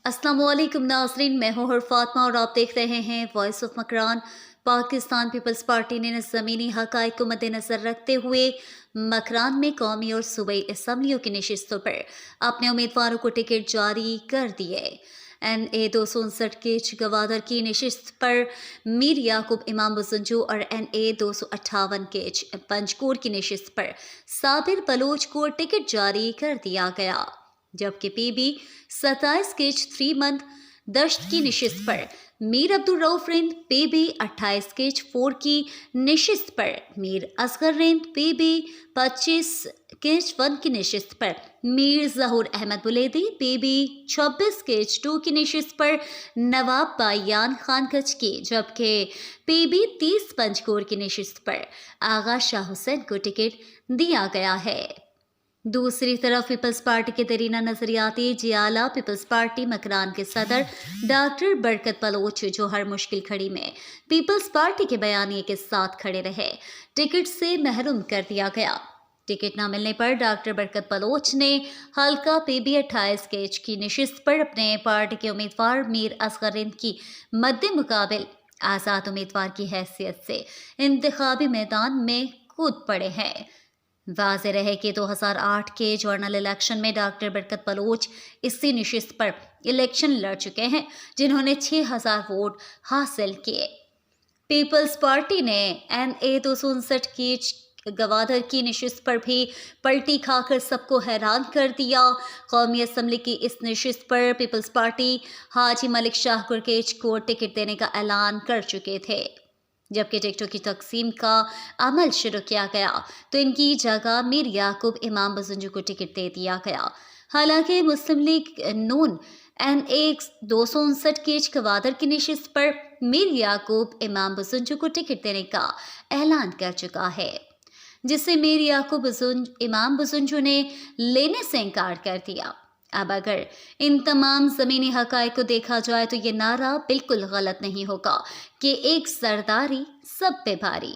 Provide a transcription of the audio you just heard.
अस्सलाम वालेकुम नाज़रीन, मैं हूँ फातिमा और आप देख रहे हैं वॉइस ऑफ मकरान। पाकिस्तान पीपल्स पार्टी ने ज़मीनी हक़ाइक़ को मद्देनज़र रखते हुए मकरान में कौमी और सूबाई असम्बलियों की नशिस्तों पर अपने उम्मीदवारों को टिकट जारी कर दिए। NA 259 के गवादर की नशिस्त पर मीर याकूब इमाम बुज़ुंजू और NA 258 के पंजकोट की नशिस्त पर साबिर बलोच को टिकट जारी कर दिया गया, जबकि PB 27 के 3 मंथ दश्त की नशिस्त पर मीर अब्दुल रऊफ रिंद PB 28 के 4 की नशिस्त पर मीर असगर रिंद PB 25 के 1 की नशिस्त पर मीर ज़हूर अहमद बुलेदी PB 26 के 2 की नशिस्त पर नवाब बायान खान कचकी, जबकि PB 30 पंजकोट की नशिस्त पर आगा शाह हुसैन को टिकट दिया गया है। दूसरी तरफ पीपल्स पार्टी के दरीना नजरियाती जियाला पीपल्स पार्टी मकरान के सदर डॉक्टर बरकत बलोच, जो हर मुश्किल घड़ी में पीपल्स पार्टी के बयानिए के साथ खड़े रहे, टिकट से महरूम कर दिया गया। टिकट न मिलने पर डॉक्टर बरकत बलोच ने हल्का PB 28 के की नशिस्त पर अपने पार्टी के उम्मीदवार मीर असगर रिंद की मद्दे मुकाबिल आज़ाद उम्मीदवार की हैसियत से इंतखाबी मैदान में कूद पड़े हैं। वाज़ेह रहे कि 2008 के जर्नल इलेक्शन में डॉक्टर बरकत बलोच इसी नशिस्त पर इलेक्शन लड़ चुके हैं, जिन्होंने 6000 वोट हासिल किए। पीपल्स पार्टी ने NA 259 की गवादर की नशिस्त पर भी पलटी खाकर सबको हैरान कर दिया। कौमी असम्बली की इस नशिस्त पर पीपल्स पार्टी हाजी मलिक शाह गुरकेज को टिकट देने का ऐलान कर चुके थे, जबकि टिकटों की तकसीम का अमल शुरू किया गया तो इनकी जगह मीर याकूब इमाम बुज़ुंजू को टिकट दे दिया गया। हालांकि मुस्लिम लीग नून NA 259 के गवादर की नशिस्त पर मीर याकूब इमाम बुज़ुंजू को टिकट देने का ऐलान कर चुका है, जिसे मीर याकूब इमाम बुज़ुंजू ने लेने से इनकार कर दिया। अब अगर इन तमाम ज़मीनी हक़ाइक़ को देखा जाए तो ये नारा बिल्कुल गलत नहीं होगा कि एक सरदारी सब पे भारी।